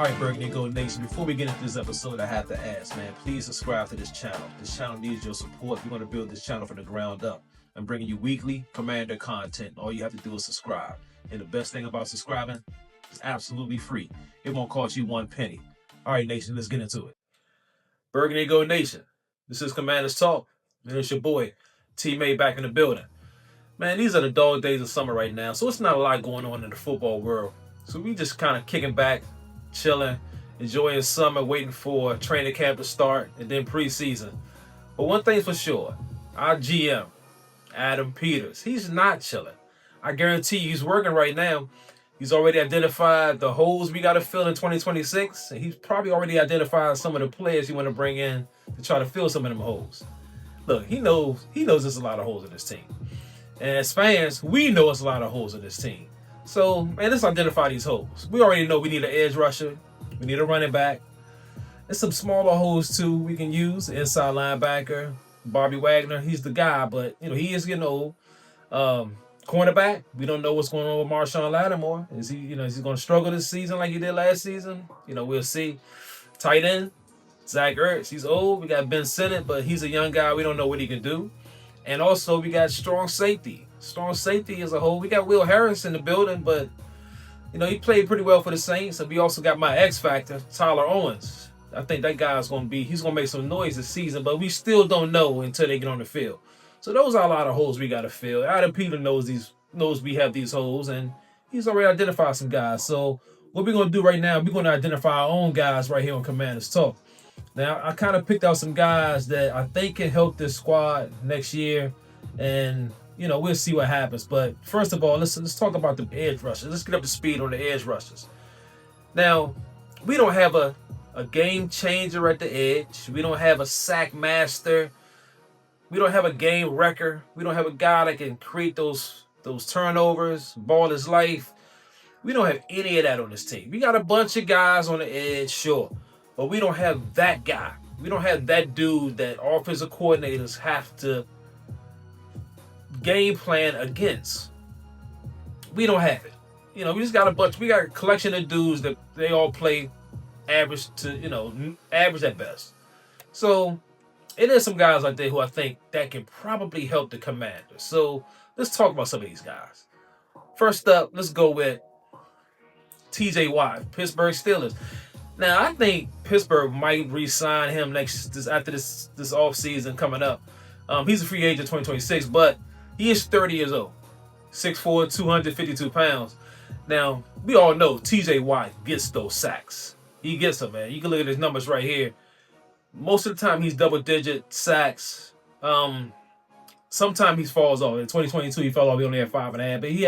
All right, Burgundy Gold Nation, before we get into this episode, I have to ask, man, please subscribe to this channel. This channel needs your support. We're going to build this channel from the ground up. I'm bringing you weekly Commander content. All you have to do is subscribe. And the best thing about subscribing, it's absolutely free. It won't cost you one penny. All right, Nation, let's get into it. Burgundy Gold Nation, this is Commanders Talk. And it's your boy, teammate back in the building. Man, these are the dog days of summer right now, so it's not a lot going on in the football world. So we just kind of kicking back, chilling, enjoying summer, waiting for training camp to start, and then preseason. But one thing's for sure, our GM, Adam Peters, he's not chilling. I guarantee you he's working right now. He's already identified the holes we got to fill in 2026, and he's probably already identified some of the players he want to bring in to try to fill some of them holes. Look, he knows there's a lot of holes in this team. And as fans, we know there's a lot of holes in this team. So, man, let's identify these holes. We already know we need an edge rusher. We need a running back. There's some smaller holes, too, we can use. Inside linebacker, Bobby Wagner. He's the guy, but, he is getting old. Cornerback, we don't know what's going on with Marshawn Lattimore. Is he going to struggle this season like he did last season? We'll see. Tight end, Zach Ertz. He's old. We got Ben Sinnott, but he's a young guy. We don't know what he can do. And also, we got strong safety. Strong safety as a whole. We got Will Harris in the building, but, he played pretty well for the Saints. And we also got my X Factor, Tyler Owens. I think that guy's he's going to make some noise this season, but we still don't know until they get on the field. So those are a lot of holes we got to fill. Adam Peter knows we have these holes, and he's already identified some guys. So what we're going to do right now, we're going to identify our own guys right here on Commanders Talk. Now, I kind of picked out some guys that I think can help this squad next year, and we'll see what happens. But first of all, let's talk about the edge rushers. Let's get up to speed on the edge rushers. Now, we don't have a game changer at the edge. We don't have a sack master. We don't have a game wrecker. We don't have a guy that can create those turnovers, ball his life. We don't have any of that on this team. We got a bunch of guys on the edge, sure. But we don't have that guy. We don't have that dude that offensive coordinators have to game plan against. We don't have it. We just got we got a collection of dudes that they all play average to, average at best. So it is some guys like that who I think that can probably help the Commanders. So let's talk about some of these guys. First up, let's go with TJ Watt, Pittsburgh Steelers. Now, I think Pittsburgh might re-sign him after this offseason coming up. He's a free agent 2026, but he is 30 years old, 6'4", 252 pounds. Now, we all know TJ Watt gets those sacks. He gets them, man. You can look at his numbers right here. Most of the time, he's double-digit sacks. Sometimes he falls off. In 2022, he fell off. He only had 5.5, but he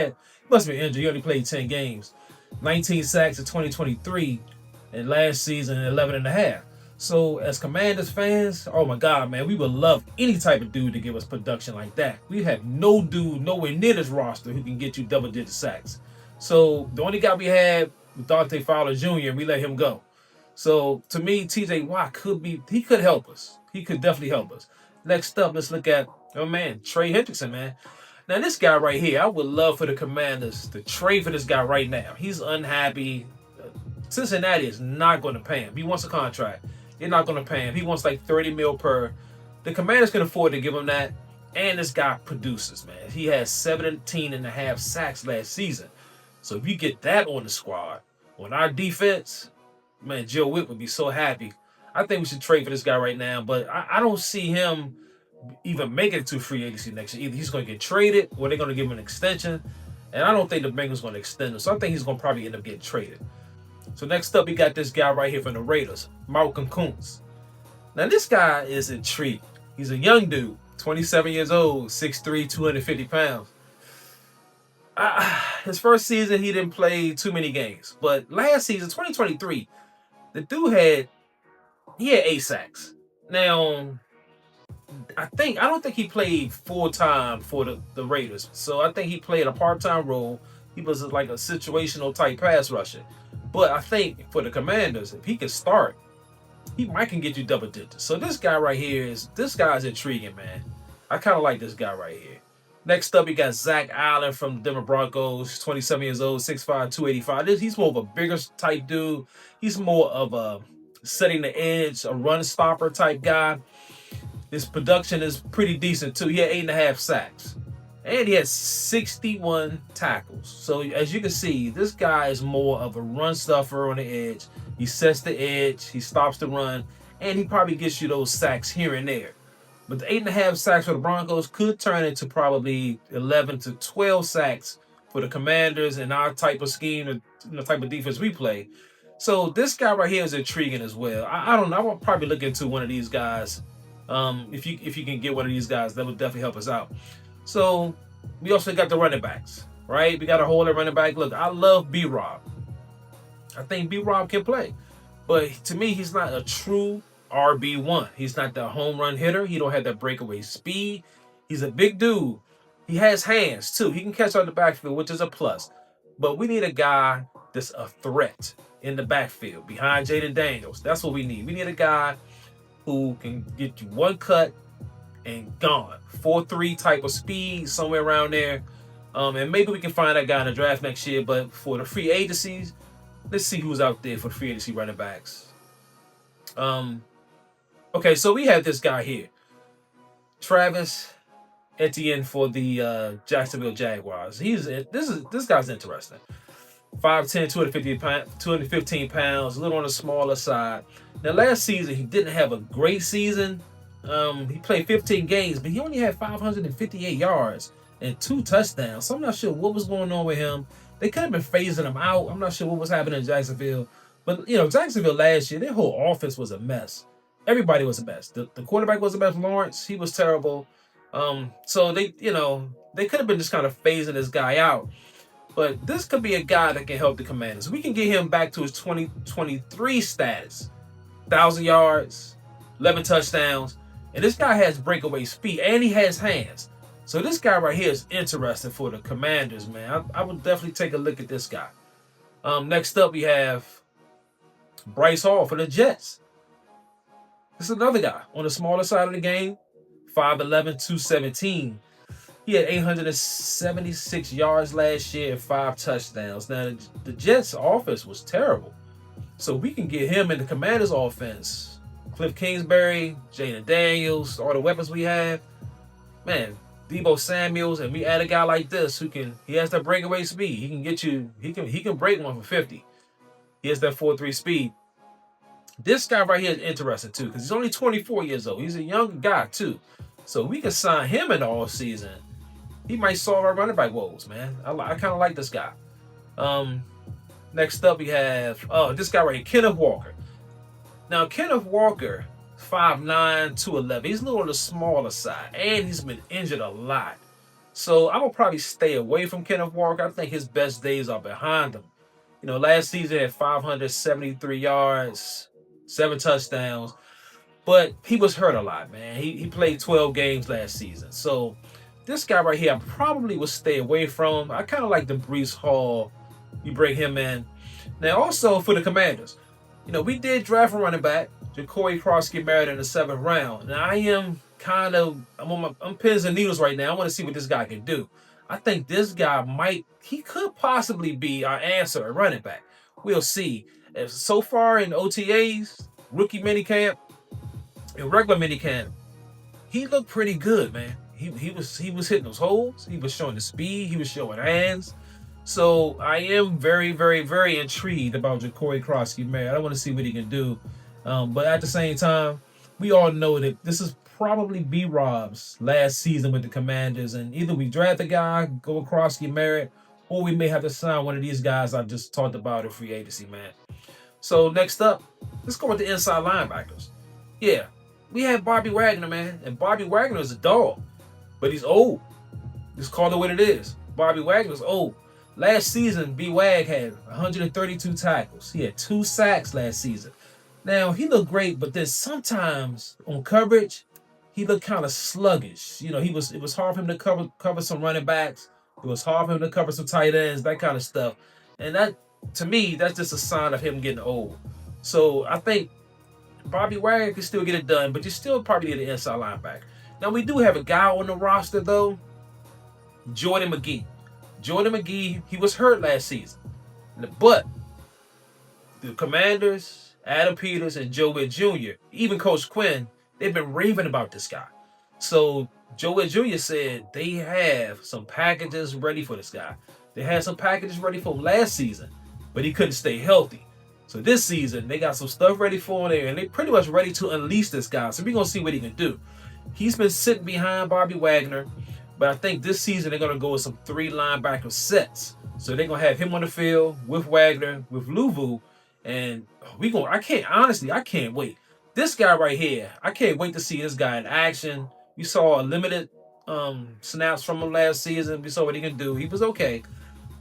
must have been injured. He only played 10 games. 19 sacks in 2023. And last season, 11.5. So as Commanders fans, oh my God, man, we would love any type of dude to give us production like that. We have no dude nowhere near this roster who can get you double-digit sacks. So the only guy we had was Dante Fowler Jr., and we let him go. So to me, TJ Watt he could help us. He could definitely help us. Next up, let's look at, Trey Hendrickson, man. Now this guy right here, I would love for the Commanders to trade for this guy right now. He's unhappy. Cincinnati is not going to pay him. He wants a contract. They're not going to pay him. He wants like $30 million per. The Commanders can afford to give him that. And this guy produces, man. He has 17.5 sacks last season. So if you get that on the squad, on our defense, man, Joe Witt would be so happy. I think we should trade for this guy right now. But I don't see him even making it to free agency next year. Either he's going to get traded or they're going to give him an extension. And I don't think the Bengals going to extend him. So I think he's going to probably end up getting traded. So next up, we got this guy right here from the Raiders, Malcolm Kuntz. Now, this guy is intriguing. He's a young dude, 27 years old, 6'3", 250 pounds. His first season, he didn't play too many games. But last season, 2023, the dude had 8 sacks. Now, I don't think he played full-time for the Raiders. So I think he played a part-time role. He was like a situational type pass rusher. But I think for the Commanders, if he can start, he might can get you double digits. So this guy right here this guy's intriguing, man. I kind of like this guy right here. Next up, we got Zach Allen from the Denver Broncos, 27 years old, 6'5", 285. He's more of a bigger type dude. He's more of a setting the edge, a run stopper type guy. His production is pretty decent too. He had 8.5 sacks. And he has 61 tackles. So as you can see, this guy is more of a run stuffer on the edge. He sets the edge, he stops the run, and he probably gets you those sacks here and there. But the 8.5 sacks for the Broncos could turn into probably 11 to 12 sacks for the Commanders and our type of scheme and the type of defense we play. So this guy right here is intriguing as well. I don't know. I will probably look into one of these guys. If you can get one of these guys, that would definitely help us out. So we also got the running backs, right? We got a whole running back. Look, I love B-Rob. I think B-Rob can play. But to me, he's not a true RB1. He's not the home run hitter. He don't have that breakaway speed. He's a big dude. He has hands too. He can catch out the backfield, which is a plus. But we need a guy that's a threat in the backfield behind Jaden Daniels. That's what we need. We need a guy who can get you one cut and gone. 4.3 type of speed, somewhere around there. And maybe we can find that guy in the draft next year. But for the free agencies, let's see who's out there for the free agency running backs. Okay, so we have this guy here, Travis Etienne for the Jacksonville Jaguars. This guy's interesting. 5'10", 215 pounds, a little on the smaller side. Now, last season he didn't have a great season. He played 15 games, but he only had 558 yards and 2 touchdowns. So I'm not sure what was going on with him. They could have been phasing him out. I'm not sure what was happening in Jacksonville. But, Jacksonville last year, their whole offense was a mess. Everybody was a mess. The quarterback was a mess. Lawrence, he was terrible. So they could have been just kind of phasing this guy out. But this could be a guy that can help the Commanders. We can get him back to his 2023 status. 1,000 yards, 11 touchdowns. And this guy has breakaway speed, and he has hands. So this guy right here is interesting for the Commanders, man. I would definitely take a look at this guy. Next up, we have Bryce Hall for the Jets. This is another guy on the smaller side of the game, 5'11", 217. He had 876 yards last year and 5 touchdowns. Now, the Jets' offense was terrible. So we can get him in the Commanders' offense. Cliff Kingsbury, Jaden Daniels, all the weapons we have. Man, Deebo Samuels, and we add a guy like this he has that breakaway speed. He can get you, he can break one for 50. He has that 4.3 speed. This guy right here is interesting too, because he's only 24 years old. He's a young guy too. So we can sign him in the off season. He might solve our running back woes, man. I kind of like this guy. Next up, we have this guy right here, Kenneth Walker. Now, Kenneth Walker, 5'9", 211. He's a little on the smaller side, and he's been injured a lot. So I will probably stay away from Kenneth Walker. I think his best days are behind him. Last season he had 573 yards, 7 touchdowns, but he was hurt a lot, man. He played 12 games last season. So this guy right here, I probably would stay away from. I kind of like the Breece Hall. You bring him in. Now, also for the Commanders, we did draft a running back, Jacory Crosby-Merritt, in the 7th round. And I'm pins and needles right now. I want to see what this guy can do. I think this guy he could possibly be our answer at running back. We'll see. So far in OTAs, rookie minicamp, and regular minicamp, he looked pretty good, man. He was hitting those holes. He was showing the speed. He was showing hands. So I am very, very, very intrigued about Jacory Crosby-Merritt. I want to see what he can do. But at the same time, we all know that this is probably B-Rob's last season with the Commanders. And either we draft a guy, go with Crosby-Merritt, or we may have to sign one of these guys I just talked about in free agency, man. So next up, let's go with the inside linebackers. Yeah, we have Bobby Wagner, man. And Bobby Wagner is a dog, but he's old. Just call it what it is. Bobby Wagner's old. Last season, B-Wag had 132 tackles. He had 2 sacks last season. Now, he looked great, but then sometimes on coverage, he looked kind of sluggish. It was hard for him to cover some running backs. It was hard for him to cover some tight ends, that kind of stuff. And that, to me, that's just a sign of him getting old. So I think Bobby Wagner can still get it done, but you still probably need an inside linebacker. Now, we do have a guy on the roster, though, Jordan McGee. Jordan McGee, he was hurt last season. But the Commanders, Adam Peters, and Joe Witt Jr., even Coach Quinn, they've been raving about this guy. So Joe Witt Jr. said they have some packages ready for this guy. They had some packages ready for him last season, but he couldn't stay healthy. So this season, they got some stuff ready for him there, and they're pretty much ready to unleash this guy. So we're going to see what he can do. He's been sitting behind Bobby Wagner, but I think this season they're going to go with some 3 linebacker sets. So they're going to have him on the field with Wagner, with Luvu, and I can't wait. This guy right here, I can't wait to see this guy in action. We saw a limited snaps from him last season. We saw what he can do. He was okay.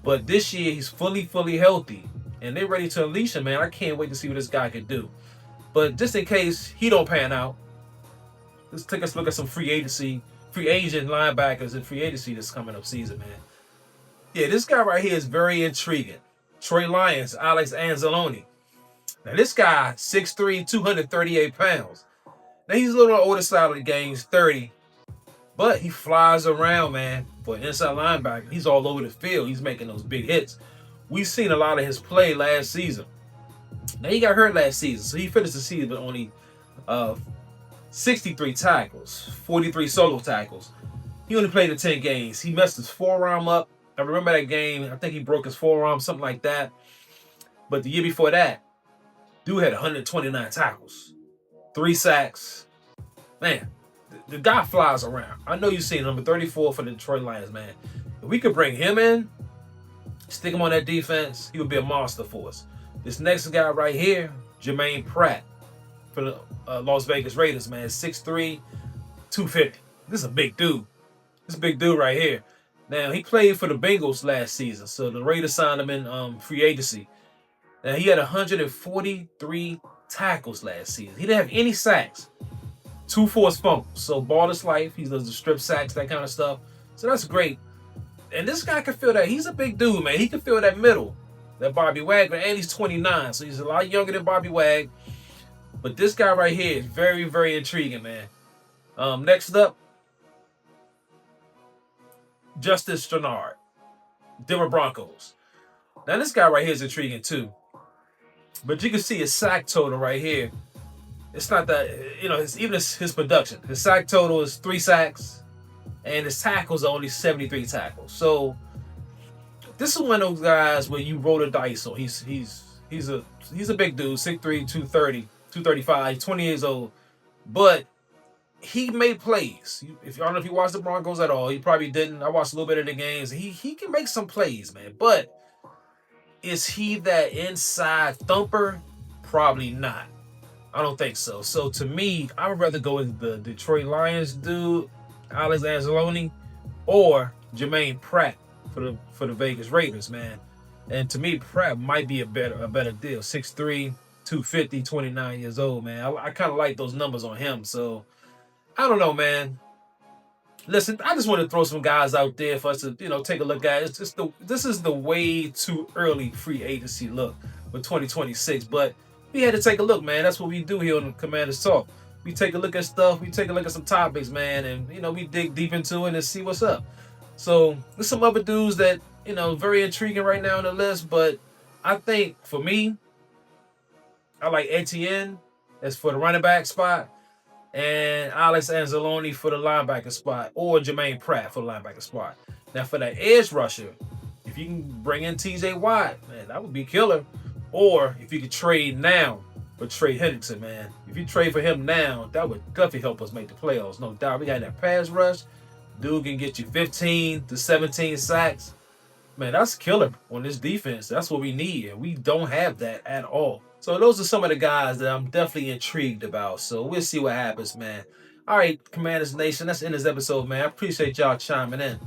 But this year, he's fully healthy. And they're ready to unleash him, man. I can't wait to see what this guy can do. But just in case he don't pan out, let's take a look at some free agent linebackers and free agency this coming up season, man. Yeah, this guy right here is very intriguing. Troy Lions, Alex Anzalone. Now, this guy, 6'3", 238 pounds. Now, he's a little on the older side of the game. He's 30. But he flies around, man. For an inside linebacker, he's all over the field. He's making those big hits. We've seen a lot of his play last season. Now, he got hurt last season, so he finished the season with only 63 tackles, 43 solo tackles. He only played in 10 games. He messed his forearm up. I remember that game. I think he broke his forearm, something like that. But the year before that, dude had 129 tackles, 3 sacks. Man, the guy flies around. I know you've seen number 34 for the Detroit Lions, man. If we could bring him in, stick him on that defense, he would be a monster for us. This next guy right here, Jermaine Pratt for the Las Vegas Raiders, man. 6'3", 250. This is a big dude. This big dude right here. Now, he played for the Bengals last season, so the Raiders signed him in free agency. Now, he had 143 tackles last season. He didn't have any sacks. 2 forced fumbles. So, ball is life. He does the strip sacks, that kind of stuff. So, that's great. And this guy can feel that. He's a big dude, man. He can feel that middle, that Bobby Wagner, and he's 29. So, he's a lot younger than Bobby Wag. But this guy right here is very, very intriguing, man. Next up, Justice Stannard, Denver Broncos. Now, this guy right here is intriguing, too. But you can see his sack total right here. It's not that, even his production. His sack total is 3 sacks, and his tackles are only 73 tackles. So, this is one of those guys where you roll the dice on. He's a big dude, 6'3", 230, 235, 20 years old. But he made plays. I don't know if you watched the Broncos at all. He probably didn't. I watched a little bit of the games. He can make some plays, man. But is he that inside thumper? Probably not. I don't think so. So to me, I would rather go with the Detroit Lions dude, Alex Anzalone, or Jermaine Pratt for the Vegas Raiders, man. And to me, Pratt might be a better deal. 6'3", 250, 29 years old, man. I kind of like those numbers on him. So I don't know, man. Listen, I just want to throw some guys out there for us to, take a look at. This is the way too early free agency look for 2026, but we had to take a look, man. That's what we do here on the Commanders Talk. We take a look at stuff. We take a look at some topics, man, and we dig deep into it and see what's up. So there's some other dudes that very intriguing right now on the list, but I think for me, I like Etienne as for the running back spot, and Alex Anzalone for the linebacker spot, or Jermaine Pratt for the linebacker spot. Now, for that edge rusher, if you can bring in T.J. Watt, man, that would be killer. Or if you could trade now for Trey Hendrickson, man. If you trade for him now, that would definitely help us make the playoffs. No doubt. We got that pass rush. Dude can get you 15 to 17 sacks. Man, that's killer on this defense. That's what we need, and we don't have that at all. So those are some of the guys that I'm definitely intrigued about. So we'll see what happens, man. All right, Commanders Nation, that's the end of this episode, man. I appreciate y'all chiming in.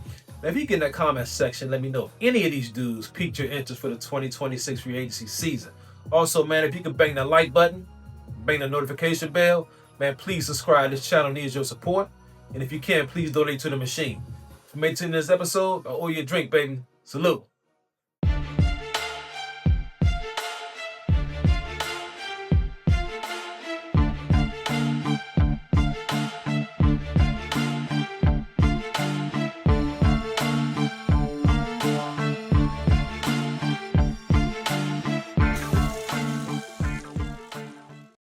Now, if you get in that comment section, let me know if any of these dudes piqued your interest for the 2026 free agency season. Also, man, if you can bang that like button, bang the notification bell, man, please subscribe. This channel needs your support. And if you can, please donate to the machine. For making this episode, I owe you a drink, baby. Salute.